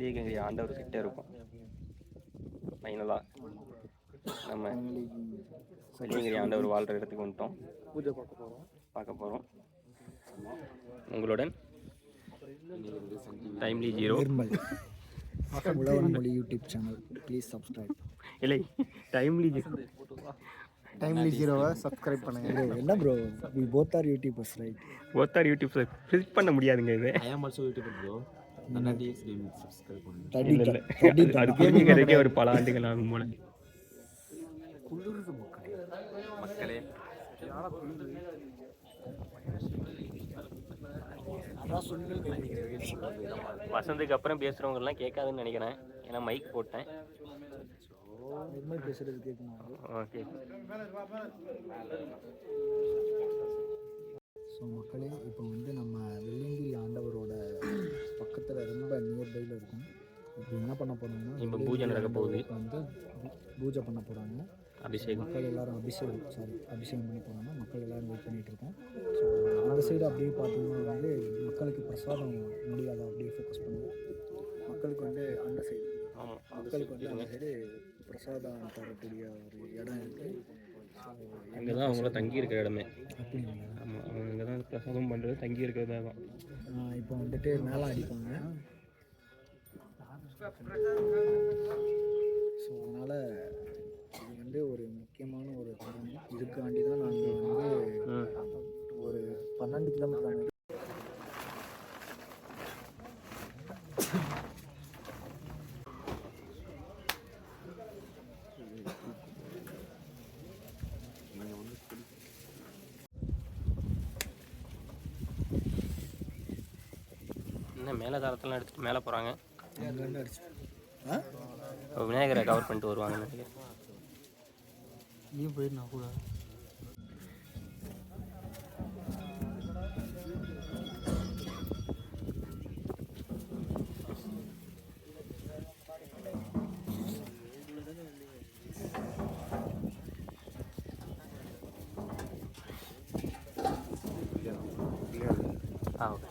வெள்ளியங்கிரி ஆண்டவர் கிட்டே இருக்கும். ஃபைனலாக நம்ம வெள்ளியங்கிரி ஆண்டவர் வாழ்கிற இடத்துக்கு வந்துட்டோம். பூஜை பார்க்க போகிறோம். உங்களுடன் டைம்லி ஜீரோ உழவன் மொழி யூடியூப் சேனல். Please subscribe. இல்லை, டைம்லி ஜீரோவை சப்ஸ்கிரைப் பண்ணுங்க. என்ன bro, we both are YouTubers, right? both are YouTubers. Fit பண்ண முடியாதுங்க இது. I am also YouTuber bro. நன்னாடிஸ் கேம் சப்ஸ்கிரைப் பண்ணுங்க. அது புரிஞ்சுக்கிறதுக்கே ஒரு பல ஆண்டுகள் ஆகும் போல. குளிருது மக்களே. வசந்துக்கு அப்புறம் பேசுகிறவங்கலாம் கேட்காதுன்னு நினைக்கிறேன். ஏன்னா மைக் போட்டேன். பேசுறது கேட்கணும். ஓகே. ஸோ மக்களே, இப்போ வந்து நம்ம வெள்ளியங்கிரி ஆண்டவரோட பக்கத்தில் ரொம்ப நியர்பையில் இருக்கும். இப்போ என்ன பண்ண போகிறாங்கன்னா, இப்போ பூஜை நடக்க போகுது. வந்து பூஜை பண்ண போகிறாங்க. அபிஷேகம். மக்கள் எல்லாரும் அபிஷேகம் பண்ண போகிறாங்க. மக்கள் எல்லோரும் வெயிட் பண்ணிகிட்டு இருக்கோம். ஸோ அந்த சைடு அப்படியே பார்த்தீங்கன்னா வந்து மக்களுக்கு பிரசாதம் முடியாத அப்படியே ஃபோக்கஸ் பண்ணுவோம். மக்களுக்கு வந்து அந்த சைடு, மக்களுக்கு வந்து அந்த சைடு பிரசாதம் தரக்கூடிய ஒரு இடம் இருக்குது. அங்கே தான் அவங்கள தங்கி இருக்கிற இடமே. அப்படிங்களா? ஆமாம், அவங்க அங்கே தான் பிரசாதம் பண்ணுறது, தங்கி இருக்கிறதா தான். இப்போ வந்துட்டு மேலே அடிப்பாங்க. ஸோ அதனால் இது வந்து ஒரு முக்கியமான ஒரு தருணம். இதுக்காண்டி தான் நாங்கள் வந்து ஒரு 12 கிலோமீட்டர் இன்னும் மேலே தரத்தெல்லாம் எடுத்துகிட்டு மேலே போகிறாங்க. அடிச்சு விநாயகரை கவர் பண்ணிட்டு வருவாங்கன்னு நினைக்கிறேன். நீ போயிடுனா கூட. ஓகே.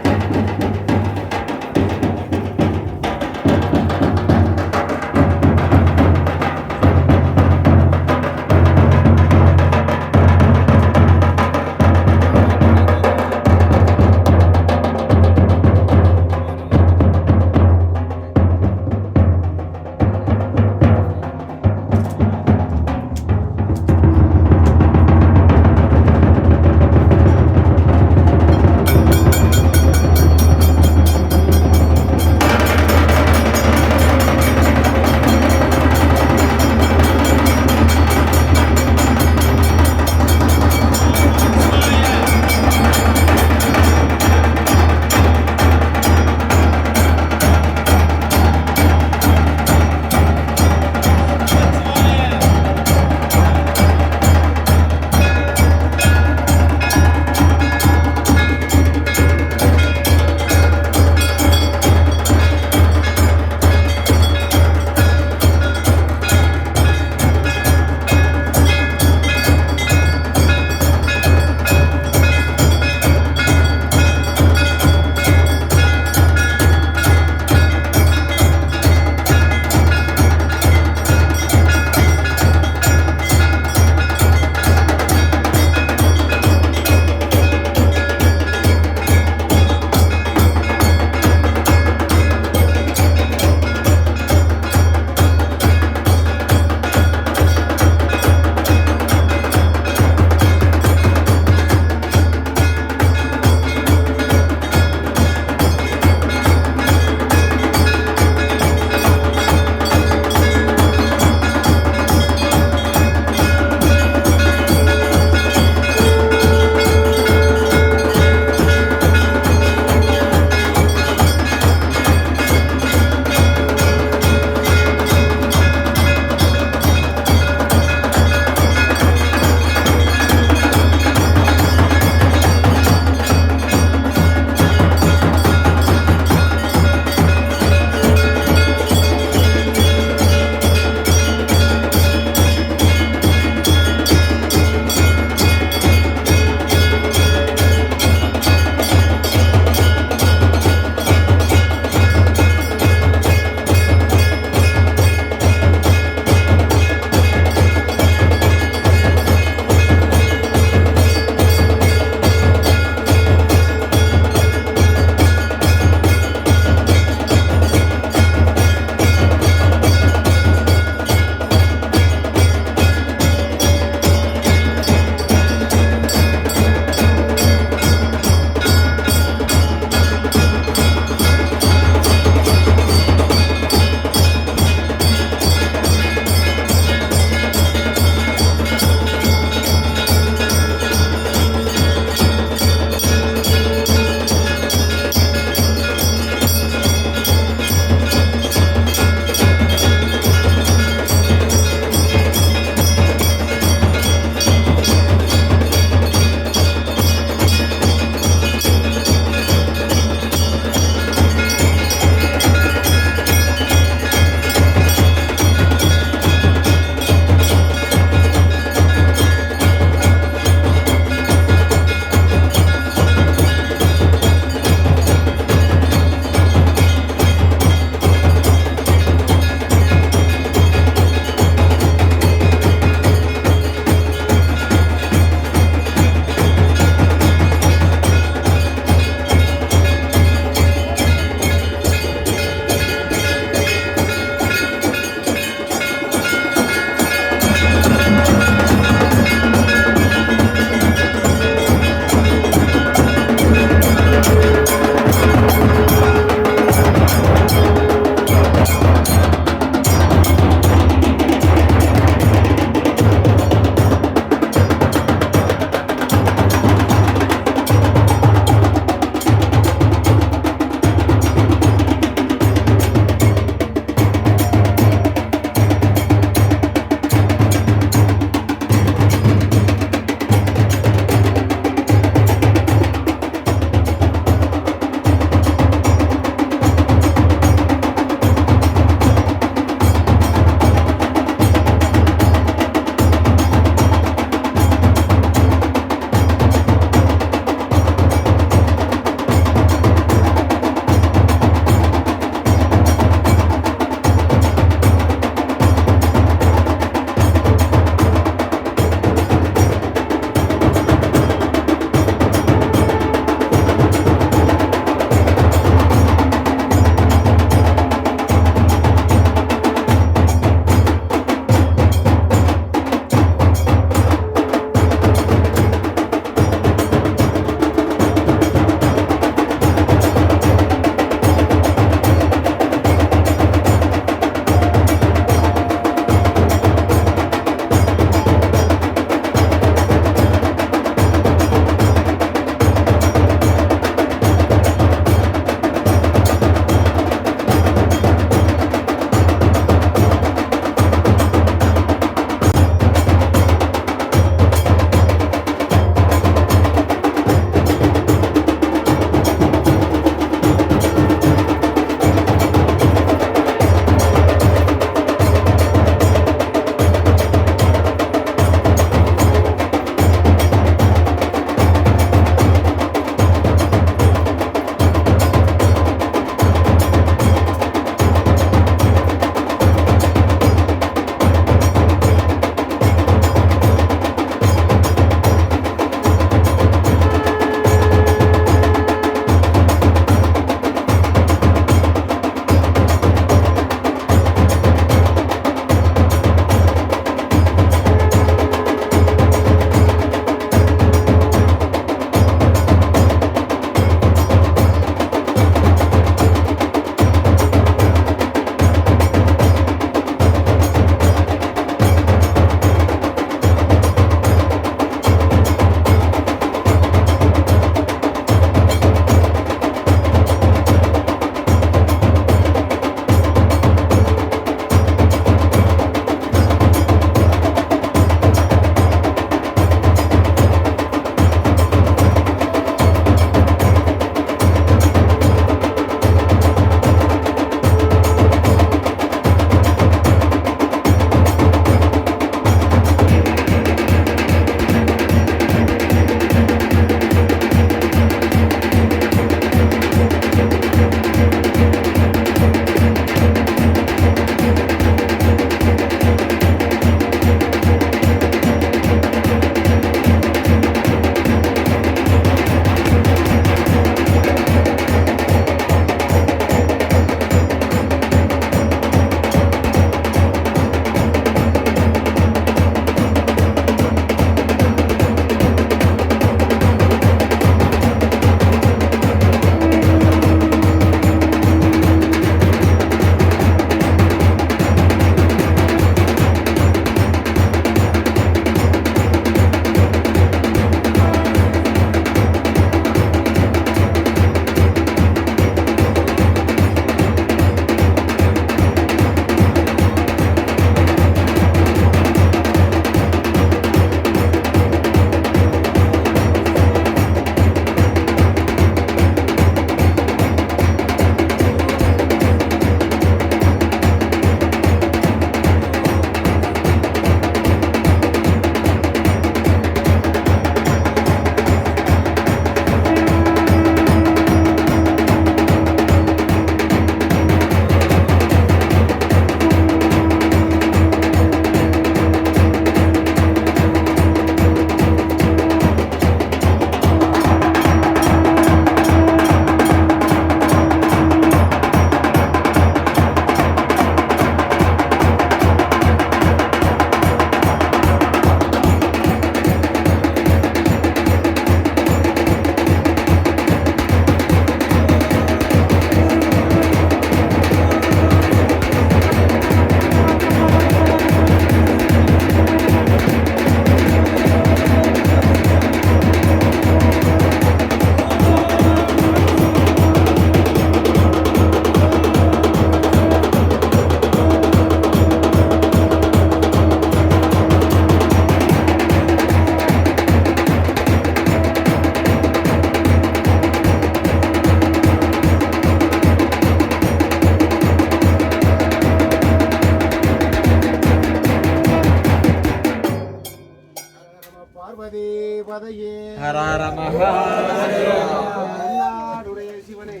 நாடுடைய சிவனே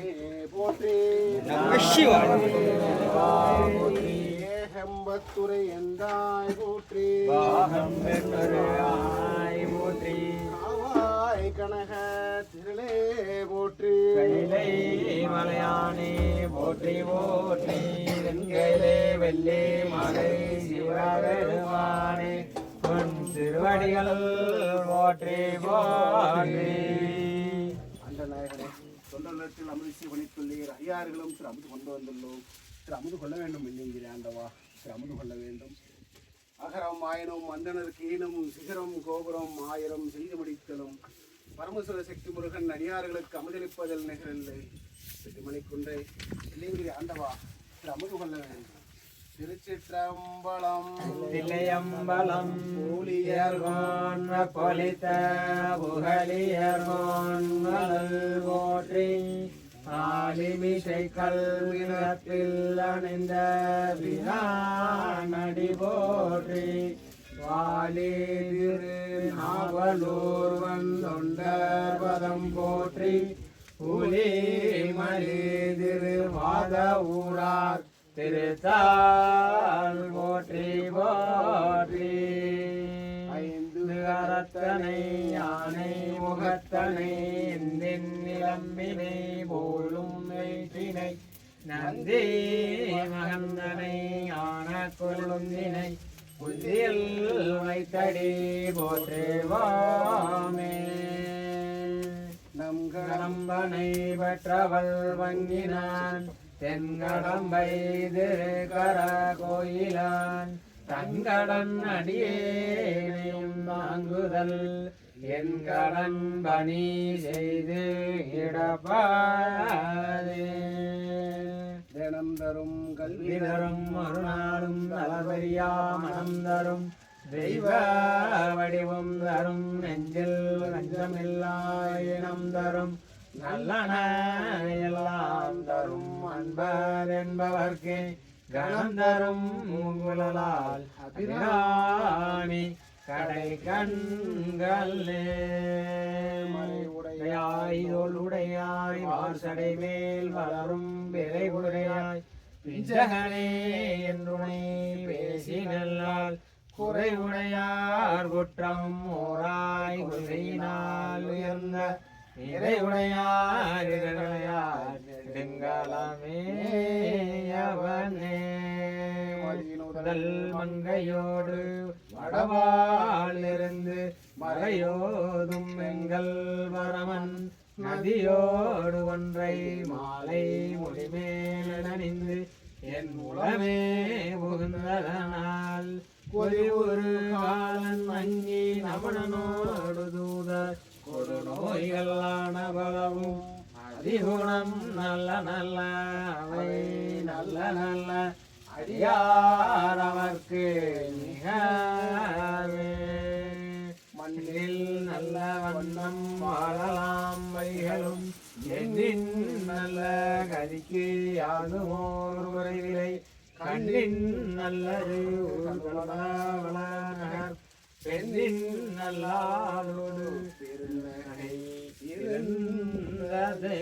போற்றி ஏகம்பத்துரை எந்தாய் போற்றி காவாய் கனக திரளே போற்றி மலையானே போற்றி போற்றி வெண்கையிலே வெள்ளி மலை சிவபெருமானே பொன் திருவடிகள் போற்றி போற்றி. அந்த நாயகனே தொண்டர்கள் அமுது சிவனைத்துள்ளீர் ஐயார்களும் திரு அமுது கொண்டு வந்துள்ளோம். திரு அமுது கொள்ள வேண்டும் இல்லைங்கிற ஆண்டவா, திரு அமுது கொள்ள வேண்டும். அகரம் ஆயனும் அந்தனருக்கு ஈனும் சிகரம் கோபுரம் ஆயிரம் செய்து முடித்தலும் பரமசுர சக்தி முருகன் அடியார்களுக்கு அமுதளிப்பதில் நிகழில்லை. மணிக்குன்றை இல்லைங்கிற ஆண்டவா, திரு அமுது கொள்ள வேண்டும். திருச்சிற்றம்பலம் தில்லையம்பலம் ஊழியர்கோன் பொலித்த புகழியர்கோன் போற்றி ஆலிமிசை கல்வினத்தில் அணிந்த விரானடி போற்றி வாலி திரு நாவலூர் வந்தொண்டர் பதம் போற்றி புலி மலி திரு மாத ஊரார் திருத்தால் போற்றி போற்றி. ஐந்து அறத்தனை யானை முகத்தனை எந்தின் நிலம்பினை போலும் வெற்றினை நந்தி மகந்தனை ஆன கொழுந்தினை புதியில் வைத்தடி போற்றுவாமே. நம் கடம்பனை பெற்றவள் வங்கினான் தென்கடம்பை திருக்கர கோயிலான் தங்கடன் அடியேனையும் தாங்குதல் என் கடன் பணி செய்து இடப்பாதே. தினம் தரும் கல்வி தரும் மறுநாளும் தளபரியா மனம் தரும் தெய்வ வடிவம் தரும் நெஞ்சில் நஞ்சமில்லாயினம் தரும் நல்லன எல்லாம் தரும் அன்பர் என்பவர்க்கே கணம் தரும் முகுலால் அபிராமி கடை கண்களே. உடையாய் தோளுடையாய் வாசடை மேல் வளரும் விரை உடையாய் பிஞ்சகனே என்றுனை பேசி நல்லால் குறை உடையார் குற்றம் ஓராய் குறையினால் உயர்ந்த இறைவுடையார் இறைவுடையார் நெடுங்காலமே அவனே. முதல் மங்கையோடு வடவாளிருந்து மறையோதும் எங்கள் வரமன் நதியோடு ஒன்றை மாலை முடிமேல் அணிந்து என் உளமே புகுந்ததனால் ஒரு காலன் அங்கி நமனோடு தூதர் கொடு நோய்களான பலவும் அதிகுணம் நல்ல நல்ல அவை நல்ல நல்ல அடியார் அவர்க்கு மிகவே. மண்ணில் நல்ல வண்ணம் வாழலாம் வைகளும் எண்ணின் நல்ல கதிக்கு யாதுமோர் குறைவிலை கண்ணின் நல்லது நகர் பெண்ணின் நல்லாளோடு பெருந்தகை இருந்ததே.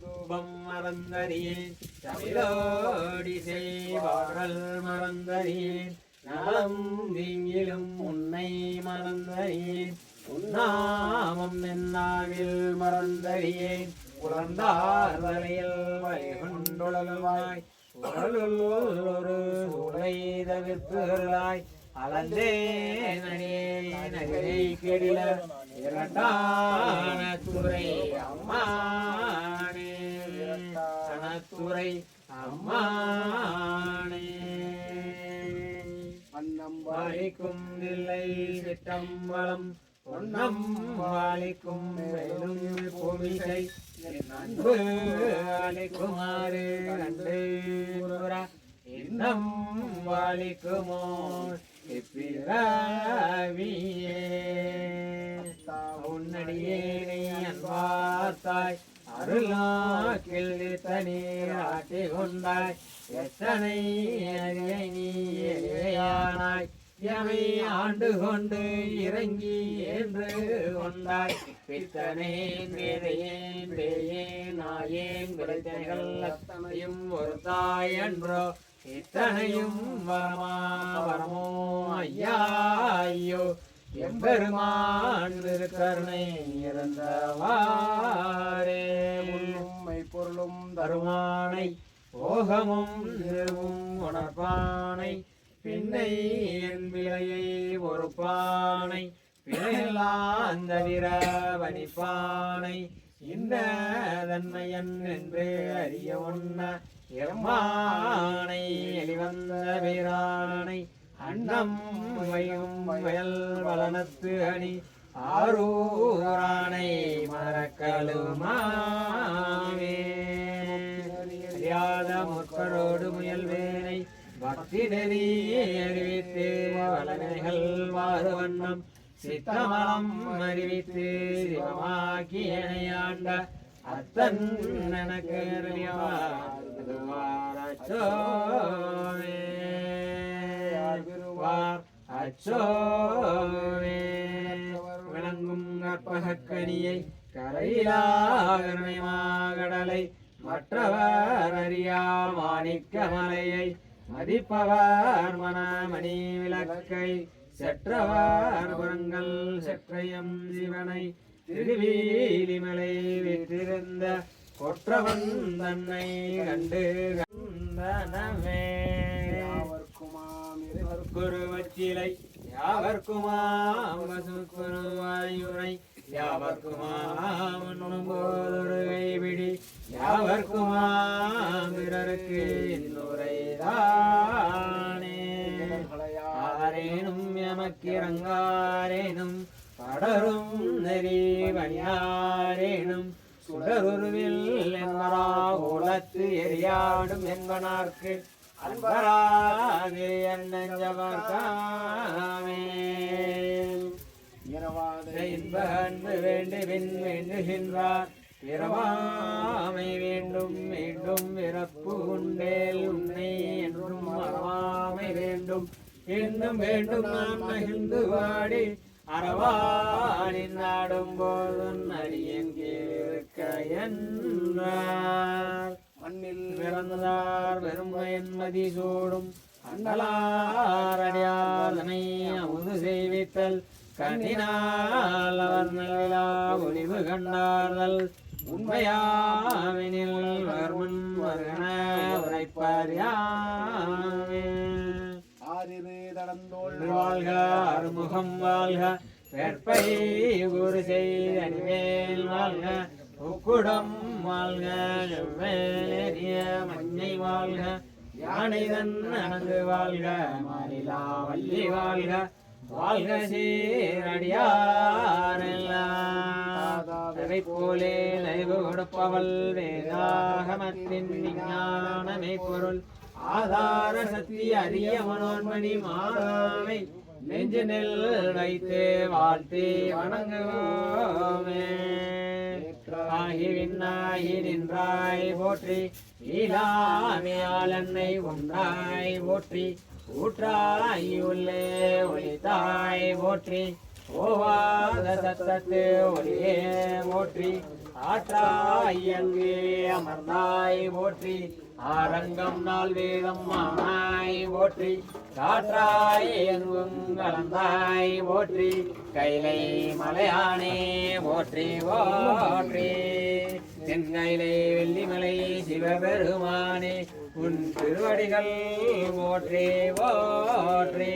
தூபம் மறந்தறியேன் தமிழோடி செய்வார்கள் மறந்தறியேன் நலம் தீங்கிலும் உன்னை மறந்தறியேன் உன்னாமம் என்னாவில் மறந்தறியேன் உழந்தார் வரையில் வைகுண்டுழல்வாய் ஒரு சூளை தவிர்ப்புகளாய் அலந்தே நடிகை நகரை கெடில இரண்டான துறை அம்மானே சனத்துறை அம்மானே. அன்னம் வாழிக்கும் இல்லை சிட்டம் வளம் பொன்னம் வாழிக்கும் மேலும் பூமிசை அன்பு வாழிக்குமாறு கண்டு இன்னம் வாழிக்குமோ இப்பிறவியே. உன்னடியேனை அன்பார்த்தாய் அருளாக்கில் தனீர் ஆட்டி கொண்டாய் எத்தனை அறியை நீ ஏயானாய் எமை ஆண்டு கொண்டு இறங்கி என்று கொண்டாய் பித்தனேன் வேதையேன் பேயேன் நாயேன் விளைத்தனைகள் அத்தனையும் ஒரு தாய் என்றோ இத்தனையும் வரமோ ஐயா ஐயோ எம்பெருமான் கருணை இறந்தவாரே உண்மை பொருளும் தருமானை ஓகமும் நிறுவும் உணர்ப்பானை பின்னை என் விலையை ஒரு பானை பிழையெல்லாம் தவிர வனிப்பானை இந்த தன்மையன் என்று அறிய ஒன்ன எம்மானை எளிவந்த வீரானை அன்னம் வையும் வயல் வளனத்து அணி ஆரூரானை மறக்கலுமாவே அறியாத முற்பரோடு முயல்வேனை பக்தி நெறி அறிவித்து வளனைகள் வாறு வண்ணம் சித்தமலம் அறிவித்து சிவமாக்கி எனையாண்ட அத்தன் எனக்கு அச்சோவே விளங்கும் கற்பகக்கனியை கரையிலாகரணை மாகடலை மற்றவர் அறியா மாணிக்க மலையை மதிப்பவர் மனமணி விளக்கை செற்றவர் புறங்கள் செற்றையம் சிவனை திருவீலிமலை விற்றிருந்த கொற்றவன் தன்னை கண்டு கண்டனமே குருவச்சிலை யாவர்க்குமாம் பசுக்குருவாயுரை யாவர்க்குமாம் உண்ணும் போதொரு கைபிடி யாவர்க்குமாம் பிறருக்கு இன்னுரைதானே ஆரேனும் எமக்கிறங்காரேனும் படரும் நெறி பணியாரேனும் சுடருருவில் என்பரா உலத்து எரியாடும் என்பனார்க்கு அன்பராகே அண்ணஞ்சவர்காமே இன்ப அன்பு வேண்டுவின் வேண்டுகின்றார் பிறவாமை வேண்டும் மீண்டும் பிறப்பு உண்டேல் உன்னை என்றும் மறவாமை வேண்டும் இன்னும் வேண்டும் நான் மகிழ்ந்து வாடி அறவானின் நாடும் போதும் அடியன் கேட்க என்றார் மண்ணில் பிறந்தார் பெருமையன் மதி சூடும் அண்டலார் அடியாதனை அமுது செய்வித்தல் கண்ணினால் அவர் நல்விழா ஒளிவு கண்டார்கள் உண்மையாவினில் வர்மன் வருகன உரைப்பார் யாவே வாழ்க அறுமுகம் வாழ்க வேற்பை குரு செய்தனிவேல் வாழ்க உக்குடம் வாழ்க செவ்வேறிய மஞ்சை வாழ்க யானை தன் அணங்கு வாழ்க மாநிலா வள்ளி வாழ்க வாழ்க சீரடியாரெல்லாம் போலே நைவு கொடுப்பவள் வேதாகமத்தின் விஞ்ஞானமே பொருள் ஆதார சக்தி அரிய மனோன்மணி மாறாமை நெஞ்சு நெல் வைத்து வாழ்த்தி வணங்குவோமே ஆகி விண்ணாகி நின்றாய் போற்றி ஈலாமியால் என்னை ஒன்றாய் போற்றி ஊற்றாய் உள்ளே ஒளித்தாய் போற்றி ஓவாத சத்தத்து ஒளியே போற்றி ஆற்றாய் அங்கே அமர்ந்தாய் போற்றி ஆரங்கம் நாள் வேதம் ஆனாய் போற்றி காற்றாய் எங்கும் கலந்தாய் போற்றி கைலை மலையானே போற்றி போற்றி தென்கைலை வெள்ளிமலை சிவபெருமானே உன் திருவடிகள் போற்றி போற்றி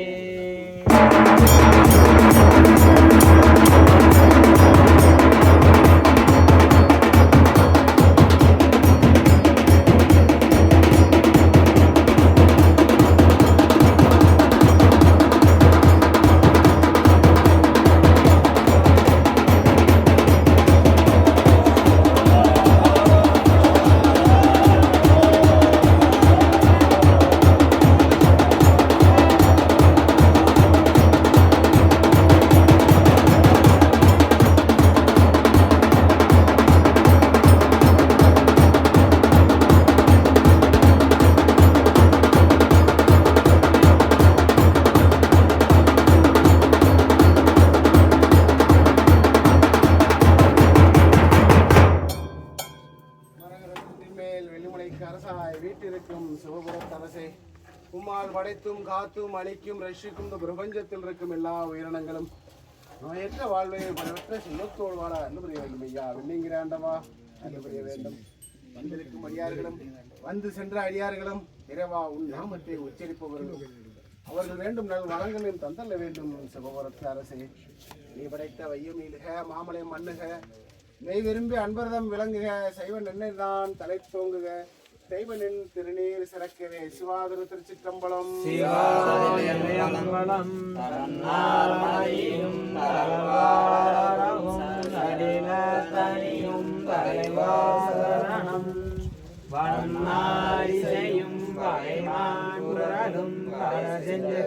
படைக்கும் சிவபுரத்தரசே, உம்மால் படைத்தும் காத்தும் அழிக்கும் ரட்சிக்கும் இந்த பிரபஞ்சத்தில் இருக்கும் எல்லா உயிரினங்களும் நோயற்ற வாழ்வை பலவற்ற செல்வத்தோடு வாழ அன்பு புரிய வேண்டும் ஐயா. விண்ணுங்கிற ஆண்டவா அன்பு புரிய வேண்டும். வந்திருக்கும் அடியார்களும் வந்து சென்ற அடியார்களும் இறைவா உன் நாமத்தை உச்சரிப்பவர்களும் அவர்கள் வேண்டும் நல் வளங்களையும் தந்தல்ல வேண்டும். சிவபுரத்து அரசே, நீ படைத்த வையம் நீளுக, மாமலை மண்ணுக, மெய் விரும்பி அன்பர்தம் விளங்குக, சைவ நெண்ணெய் தான் தலை தோங்குக, தெய்வனின் திருநீர் சிறக்கவே. சிவாதிரு திருச்சிற்றம்பலம்.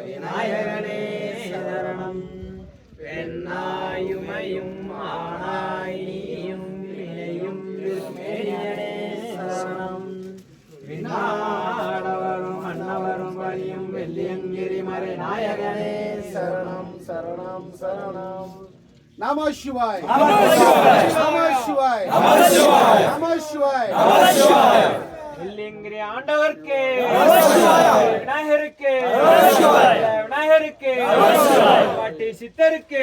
விநாயகனே சரணம். பெண்ணாயுமையும் ஆனாய் நீயும் வினையும் திருமேனியனே சரணம். விண்ணாடவரும் மன்னவரும் பணியும் வெள்ளியங்கிரி மறை நாயகனே சரணம். சரணம் சரணம். நம சிவாய், நம சிவாய், நம சிவாய். வெள்ளியங்கிரி ஆண்டவர்க்கு, விநாயகருக்கு, விநாயகருக்கு, பாட்டி சித்தருக்கு,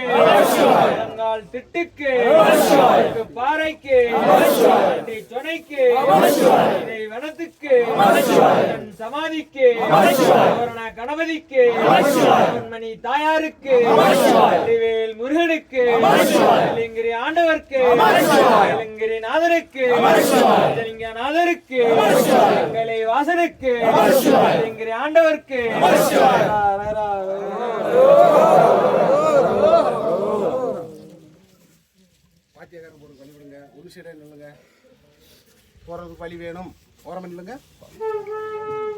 இளங்கால் திட்டுக்கு, பாறைக்கு, சொனைக்கு, இதை வனத்துக்கு, சமாதிக்கு, கணபதிக்கு, மணி தாயாருக்கு, வேல் முருகனுக்கு, வெள்ளியங்கிரி ஆண்டவர்க்கு, வெள்ளியங்கிரி நாதருக்கு, நாதருக்கு, எங்களை வாசனுக்கு, வெள்ளியங்கிரி ஆண்டவர்க்கு. பாத்தியக்காரன் போட்டு வழிவிடுங்க. ஒரு சைடாக நில்லுங்க. போகிறதுக்கு வழி வேணும். ஓரமாக நில்லுங்க.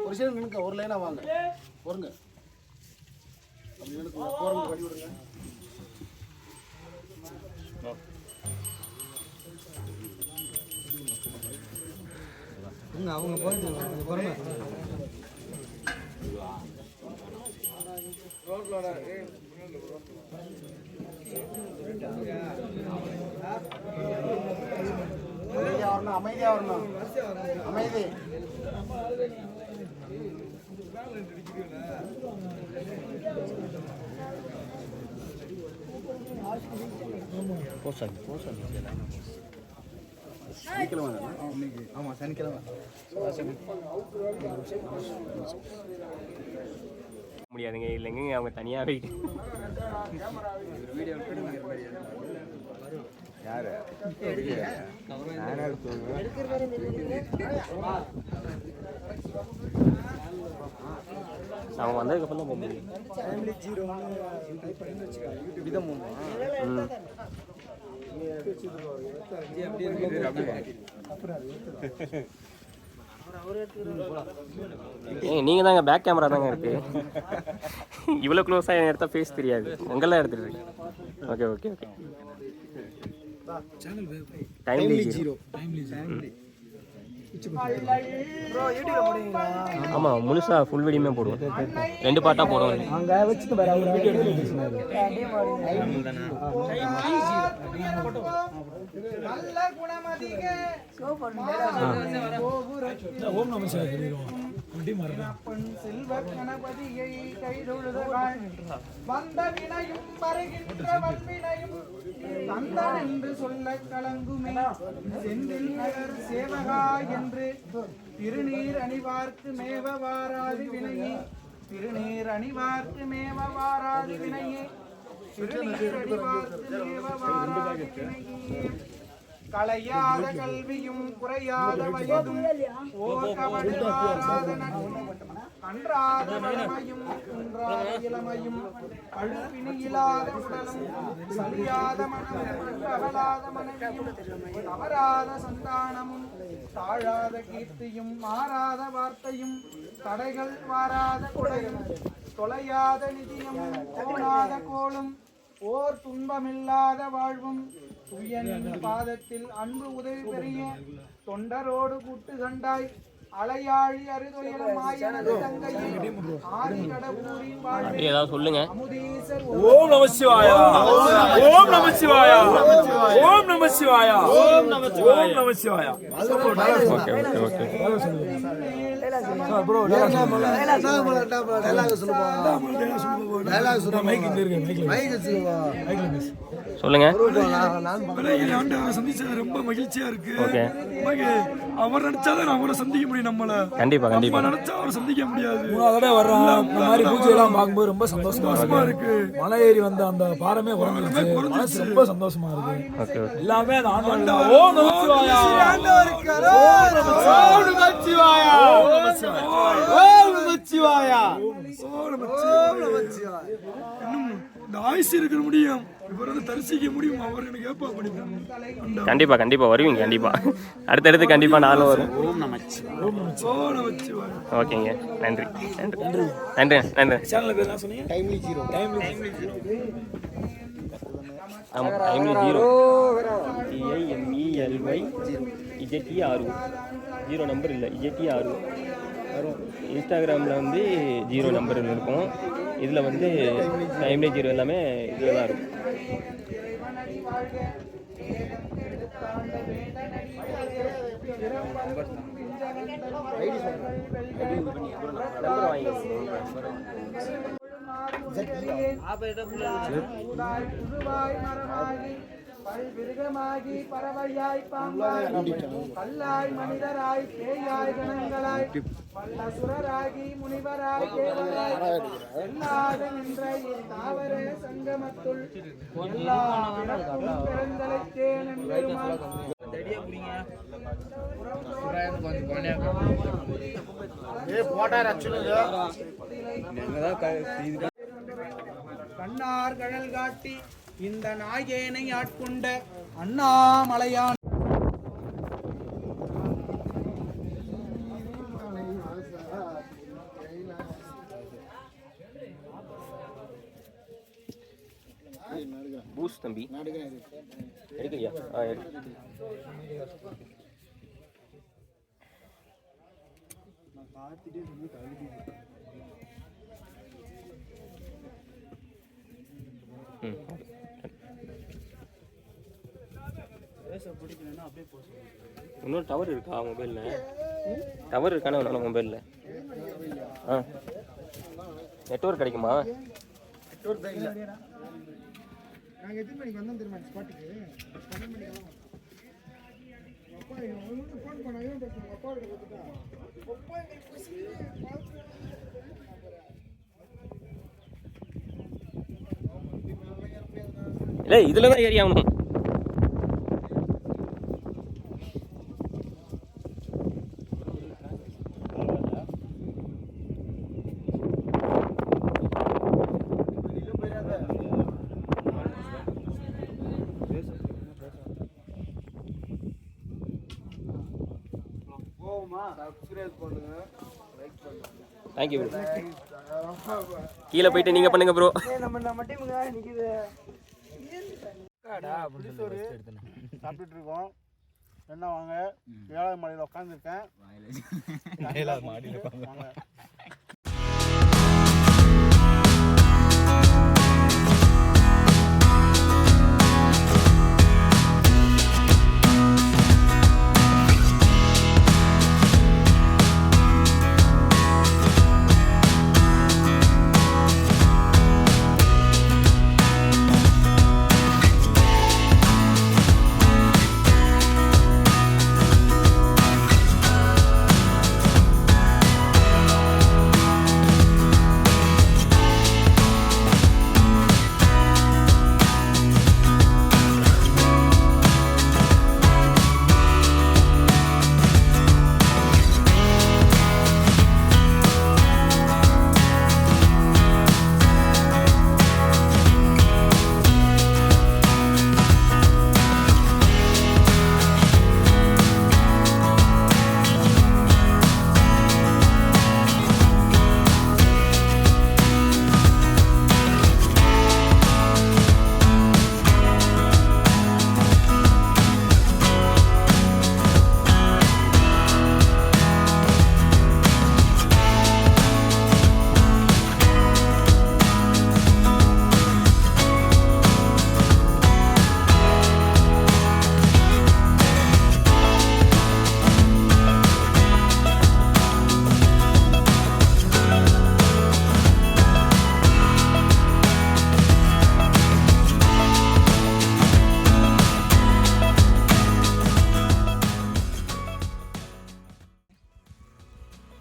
ஒரு சைடு நில்லுங்க. ஒரு லைனாக வாங்க. போருங்க. அப்படி நில்லுங்க. போகிறதுக்கு வழி விடுங்க. அவங்க போயிட்டு ரோட்லோட அமைதியா வரணும். அமைதி. சனிக்கிழமை. ஆமா சனிக்கிழமை முடியாதுங்க. இல்லைங்க அவங்க தனியாகவே யாரு அவங்க வந்ததுக்கப்புறம் தான் போக முடியும். நீங்க தாங்க பேக் கேமரா தாங்க இருக்கு. இவ்வளோ க்ளோஸாக எடுத்தா ஃபேஸ் தெரியாது. உங்களெல்லாம் எடுத்துட்டு இருக்கு. Okay okay okay. Timely zero. ஆமாம், முழுசாக ஃபுல் வீடியோமே போடுவோம். 2 பாட்டாக போடுவோம். அங்கே வச்சுட்டு வேற அவர் வீடியோ பேசினாரு. ஓம் நம சிவாய சொல்லிடுவோம். செல்வ கணபதியை கைதொழுதவாள் வந்த வினையும் வருகின்ற வல்வினையும் தந்தான் என்று சொல்ல கலங்குமே. செந்தில் நகர் சேவகா என்று திருநீர் அணிவார்க்கு மேவ வாராது வினையே. திருநீர் அணிவார்க்கு மேவ வாராது வினையே. திருநீர் அணிவார்க்கு மேவ வாராது வினையே. களையாத கல்வியும் குறையாத வயதும் ஓர் கபடு வாராத நட்பும் அன்றாத வளமையும் குன்றாத இளமையும் அழுப்பினி இல்லாத உடலும் சலியாத மனமும் அகலாத மனைவியும் தவறாத சந்தானமும் தாழாத கீர்த்தியும் மாறாத வார்த்தையும் தடைகள் வாராத கொடையும் தொலையாத நிதியும் கோணாத கோளும் ஓர் துன்பமில்லாத வாழ்வும் துயனின் பாதத்தில் அன்பு உதவி பெரிய தொண்டரோடு கூட்டு கண்டாய் அலையாழி அருதுயரம் ஆயனது தங்கையே ஆதி கடவுரின் வாழ்வே ஏதாவது சொல்லுங்க. அமுதீசர் ஓம் நம சிவாய. ஓம் நம சிவாய. ஓம் நம சிவாய. ஓம் நம சிவாய. ஓம் நம சிவாய. Okay okay okay. சொல்லுங்க. சந்திச்சது ரொம்ப மகிழ்ச்சியா இருக்கு. ஓகே. அவர் நினைச்சாதான் அவரை சந்திக்க முடியும். நம்மள கண்டிப்பா கண்டிப்பா நினைச்சா அவரை சந்திக்க முடியாது. மூணாவது வர்றோம். இந்த மாதிரி பூஜை எல்லாம் பார்க்கும்போது ரொம்ப சந்தோஷமா இருக்கு. மலை ஏறி வந்த அந்த பாரமே குறைஞ்சிருச்சு. மனசு ரொம்ப சந்தோஷமா இருக்கு. Okay okay. எல்லாமே அந்த ஆண்டவன் தான். ஓம் நமச்சிவாயா. ஓம் நமச்சிவாயா. ஓம் நமச்சிவாயா. இன்னும் இந்த ஆயுசு இருக்க முடியும். இவர் வந்து தரிசிக்க முடியும். அவர் எனக்கு ஏப்பா பண்ணிட்டாங்க. கண்டிப்பா கண்டிப்பா வருவீங்க. கண்டிப்பா அடுத்தடுத்து கண்டிப்பா நானும் வரும். ஓம் நமச்சிவாயா. ஓகேங்க. நன்றி நன்றி நன்றி நன்றி. சேனல் பேர் என்ன சொன்னீங்க? Timely zero. ஆமாம், டைம்லி 0 TIMELY ZERO 0 நம்பர் இல்லை, ZERO வரும். இன்ஸ்டாகிராமில் வந்து 0 நம்பர் இருக்கும். இதில் வந்து டைம்லி 0 எல்லாமே இதில் தான் இருக்கும். பல்விருகமாகி பறவையாய் பாம்பாய் கல்லாய் மனிதராய் பேயாய் கணங்களாய் பல்லசுரராகி முனிவராய் தேவராய் எல்லாத நின்ற தாவர சங்கமத்துள் எல்லா பிறந்தலைத்தே நம்பெருமாள் கண்ணார் கழல் காட்டி இந்த நாயேனை ஆட்கொண்ட அண்ணாமலையான் பூஸ் தம்பி எடுக்கலையா? இன்னொரு டவர் இருக்கா மொபைலில்? டவர் இருக்கானே உன்னோட மொபைலில்? நெட்வொர்க் கிடைக்குமா? நாங்கள் எத்தனை மணிக்கு வந்தோம் தெரியுமா ஸ்பாட்டுக்கு? 12 மணிக்கு அப்பா ஃபோன் பண்ணாங்க. அப்பா கிட்ட கொடுத்துட்டா இல்லை, இதில் தான் ஏறி ஆகணும். Thank you bro. கீழே போயிட்டு நீங்கள் பண்ணுங்க ப்ரோ. சாப்பிட்டுட்டு இருக்கோம். என்ன வாங்க, 7வது மாடியில் உட்காந்துருக்கேன்.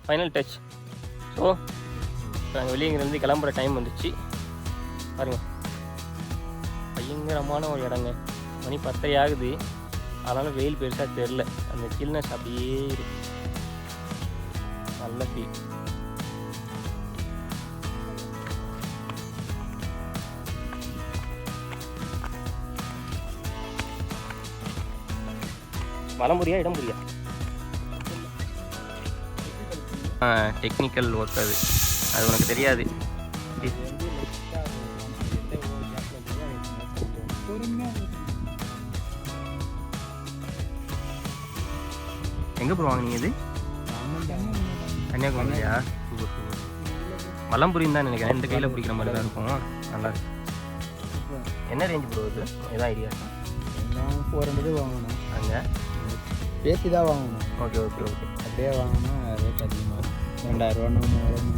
Final touch. ஸோ நாங்கள் வெளியேங்கிருந்து கிளம்புற டைம் வந்துச்சு. பாருங்கள், பயங்கரமான ஒரு இடங்க. மணி 10 ஆகுது. அதனால் வெயில் பெருசாக தெரில. அந்த சில்னஸ் அப்படியே இருக்கு. நல்ல ஃபீல். வலம்புரியா இடம்புரியா? டெக்னிக்கல் ஒர்க் அது உனக்கு தெரியாது. எங்கே போடுவாங்க நீங்கள்? இது கன்னியாகுமரியா? Super super. வலம்புரின்னு தான் நினைக்கிறேன். இந்த கையில் பிடிக்கிற மாதிரி தான் இருக்கும். நல்லா இருக்கு. என்ன ரேஞ்சு போடுவது? எதாவது ஐடியா? 400 வாங்கணும். அங்கே பேசி தான் வாங்கணும். Okay okay okay. அப்படியே வாங்கினா ரேட் அதிகமாக இருக்கும். 2000 3000.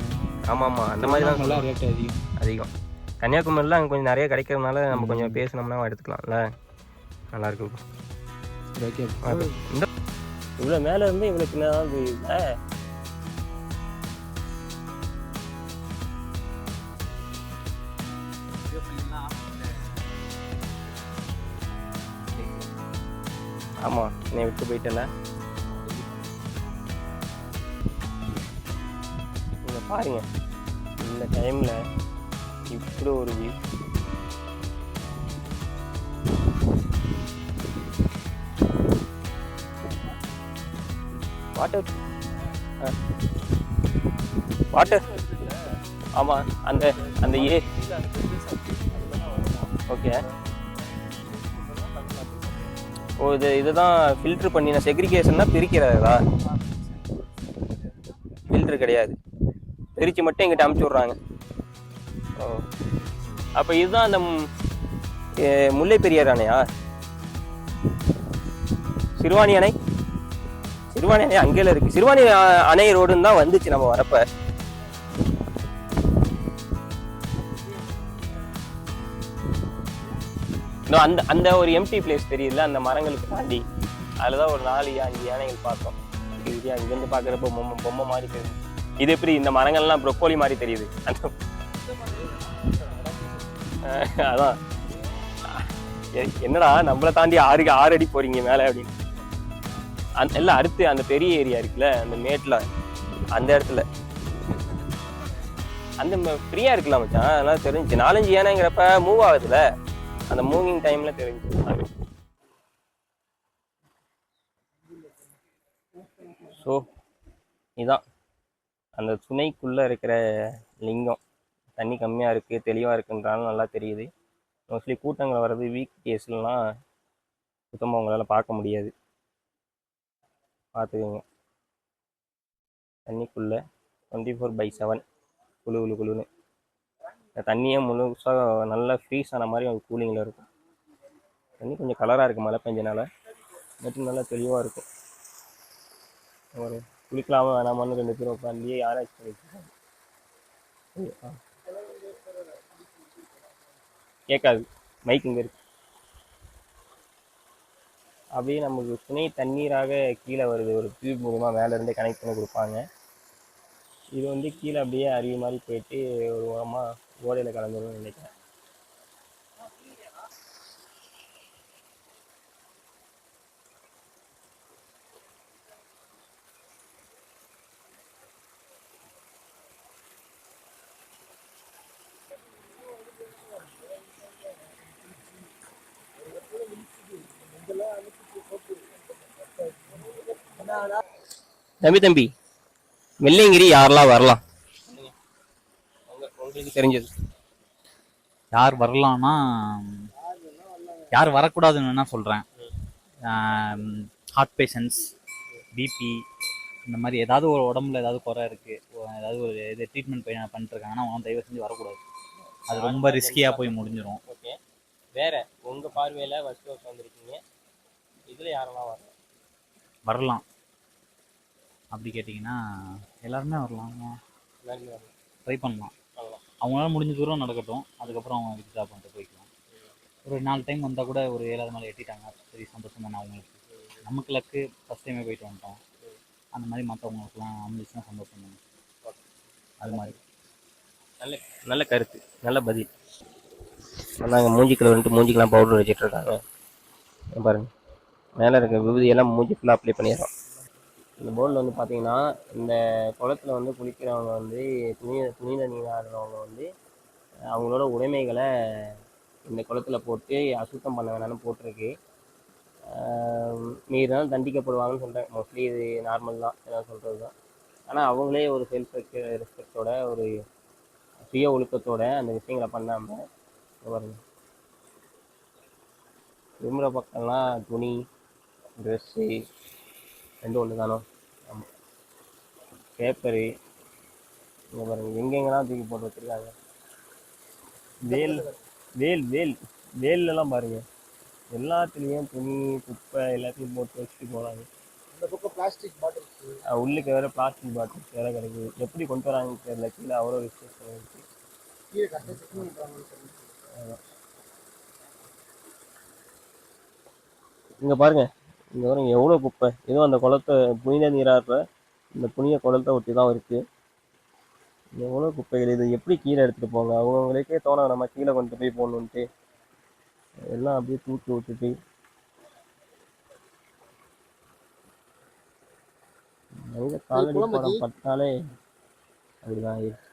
ஆமாம் ஆமாம், அந்த மாதிரி தான் நல்லா ரேட் அதிகம். கன்னியாகுமரியில் அங்கே கொஞ்சம் நிறைய கிடைக்கிறதுனால நம்ம கொஞ்சம் பேசினோம்னா எடுத்துக்கலாம்ல. நல்லாயிருக்கு. ஓகே. இந்த இவ்வளோ மேலே இருந்து இவ்வளோ சின்னதாக இல்லை. ஆமாம், என்னை விட்டு போயிட்டல. இங்கே பாருங்க, இந்த டைமில் இப்படி ஒரு வியூ. வாட்டர் வாட்டர் ஆமாம், அந்த அந்த ஓகே. ஓ, இதுதான் ஃபில்ட்ரு பண்ணி நான் செக்ரிகேஷன்னா பிரிக்கிறதா? ஃபில்ட்ரு கிடையாது, பிரித்து மட்டும் எங்கிட்ட அமுச்சு விட்றாங்க. ஓ, அப்போ இதுதான் அந்த முல்லை பெரியார் அணையா? சிறுவாணி அணை? சிறுவாணி அணை அங்கேல இருக்குது. சிறுவாணி அணை ரோடுன்னு தான் வந்துச்சு நம்ம வரப்போ. அந்த அந்த ஒரு எம்டி பிளேஸ் தெரியுதுல, அந்த மரங்களுக்கு தாண்டி அதில் தான் ஒரு 4-5 யானைகள் பார்த்தோம். இது அங்கேருந்து பார்க்குறப்ப பொம்மை மாதிரி தெரியுது. இது எப்படி இந்த மரங்கள்லாம் ப்ரொக்கோலி மாதிரி தெரியுது? அந்த அதான் என்னடா நம்மளை தாண்டி 6 அடி போறீங்க மேலே அப்படின்னு. எல்லாம் அடுத்து அந்த பெரிய ஏரியா இருக்குல்ல, அந்த மேட்டில் அந்த இடத்துல அந்த ஃப்ரீயாக இருக்கலாம் மச்சான். அதெல்லாம் தெரிஞ்சிச்சு. 4-5 யானைங்கிறப்ப மூவ் ஆகுதுல, அந்த மூவிங் டைம்ல தெரிஞ்சு. ஸோ இதான் அந்த சுனைக்குள்ளே இருக்கிற லிங்கம். தண்ணி கம்மியாக இருக்குது, தெளிவாக இருக்குன்றாலும் நல்லா தெரியுது. மோஸ்ட்லி கூட்டங்கள் வர்றது வீக் டேஸ்லாம் சுத்தமாக உங்களால் பார்க்க முடியாது. பார்த்துக்கோங்க. தண்ணிக்குள்ளே 24/7 குழுன்னு இந்த தண்ணியே முழுசாக நல்லா ஃப்ரீஸ் ஆன மாதிரி ஒரு கூலிங்கில் இருக்கும். தண்ணி கொஞ்சம் கலராக இருக்குது மழை பெஞ்சனால, மட்டும் நல்லா தெளிவாக இருக்கும். ஒரு குளிக்கலாமா வேணாமான்னு 2 பேரும் உட்காந்து யாராச்சும் பண்ணிட்டு கேட்காது, மைக் இங்கே இருக்கு. அப்படியே நமக்கு சுனை தண்ணீராக கீழே வருது. ஒரு டியூப் மூலமாக மேலேருந்தே கனெக்ட் பண்ணி கொடுப்பாங்க. இது வந்து கீழே அப்படியே அருவி மாதிரி போயிட்டு ஒரு ஓரமாக ஓடையில் கலந்துருன்னு நினைக்கிறேன். தம்பி வெள்ளையங்கிரி யாரெல்லாம் வரலாம்? உங்களுக்கு தெரிஞ்சது யார் வரலான்னா, யார் வரக்கூடாதுன்னு வேணா சொல்கிறேன். ஹார்ட் பேஷண்ட்ஸ், பிபி, இந்த மாதிரி ஏதாவது ஒரு உடம்புல ஏதாவது குறை இருக்குது, ஏதாவது ஒரு இது ட்ரீட்மெண்ட் பண்ணிட்டுருக்காங்கன்னா அவங்க தயவு செஞ்சு வரக்கூடாது. அது ரொம்ப ரிஸ்கியாக போய் முடிஞ்சிடும். ஓகே. வேற உங்கள் பார்வையில் ஃபர்ஸ்ட் வந்திருக்கீங்க, இதில் யாரெல்லாம் வரலாம் அப்படி கேட்டிங்கன்னா எல்லாருமே வரலாம், ட்ரை பண்ணலாம். அவங்களால முடிஞ்ச தூரம் நடக்கட்டும், அதுக்கப்புறம் அவங்க வித்ட்ரா பண்ணிட்டு போய்க்கலாம். ஒரு 4 டைம் வந்தால் கூட ஒரு 7வது மேலே எட்டிட்டாங்க, சரி சந்தோஷம் தானே அவங்களுக்கு. நமக்கு லக்கு, ஃபஸ்ட் டைமே போயிட்டு வந்துட்டோம். அந்த மாதிரி மற்றவங்களுக்குலாம் வந்துச்சுன்னா சந்தோஷம். அது மாதிரி நல்ல நல்ல கருத்து, நல்ல பதில். நாங்கள் மூஞ்சிக்கில் வந்துட்டு மூஞ்சிக்கெலாம் பவுடர் வச்சுட்டு இருக்காங்க பாருங்கள். மேலே இருக்க விபூதியெல்லாம் மூஞ்சி ஃபுல்லாக அப்ளை பண்ணிடுறோம். இந்த போர்டில் வந்து பார்த்தீங்கன்னா, இந்த குளத்துல வந்து குளிக்கிறவங்க வந்து புனித நீராடுறவங்க வந்து அவங்களோட உடைமைகளை இந்த குளத்துல போட்டு அசுத்தம் பண்ண வேணாம்னு போட்டிருக்கு. மீறினாலும் தண்டிக்கப்படுவாங்கன்னு சொல்கிறேன். மோஸ்ட்லி இது நார்மல் தான், எல்லாம் சொல்கிறது தான். ஆனால் அவங்களே ஒரு செல்ஃப் ரெஸ்பெக்டோட, ஒரு சுய ஒழுக்கத்தோட அந்த விஷயங்களை பண்ணாமல் பாருங்க. விரும்புகிற பக்கம்லாம் துணி, ட்ரெஸ்ஸு ரெண்டும் ஒன்று தானோ. ஆமாம், பேப்பரு இங்கே பாருங்கள், எங்கெங்கெல்லாம் தூக்கி போட்டு வச்சுருக்காங்க. வேல் வேல் வேல் வேல்லலாம் பாருங்கள், எல்லாத்துலேயும் துணி குப்பை எல்லாத்தையும் போட்டு வச்சுட்டு போகிறாங்க. இந்த பக்கம் பிளாஸ்டிக் பாட்டில் உள்ளுக்கு வேறு பிளாஸ்டிக் பாட்டில் வேறு கிடைக்குது. எப்படி கொண்டு வராங்கன்னு தெரியல. கீழே அவ்வளோ விசேஷம் இருக்குது. கீழே கஷ்டம் பண்ணுறாங்கன்னு சொல்லி இங்கே பாருங்கள், இங்கே பாருங்க எவ்வளோ குப்பை. இதுவும் அந்த குளத்தை புனித நீராடுற இந்த புனித குளத்தை ஒட்டி தான் இருக்குது. எவ்வளோ குப்பைகள். இது எப்படி கீழே எடுத்துகிட்டு போங்க? அவங்கவுங்களுக்கே தோணும் நம்ம கீழே கொண்டு போய் போடணுன்ட்டு. எல்லாம் அப்படியே தூக்கி விட்டுட்டு மனித காலடி படம் பட்டாலே அப்படிதான் இருக்கு.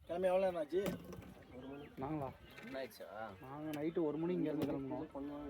கிளம்பி எவ்வளோ நேரம் ஆச்சு? நாங்களா என்ன ஆயிடுச்சா? நாங்கள் நைட்டு 1 மணி இங்கேருந்து கிளம்புனோம்.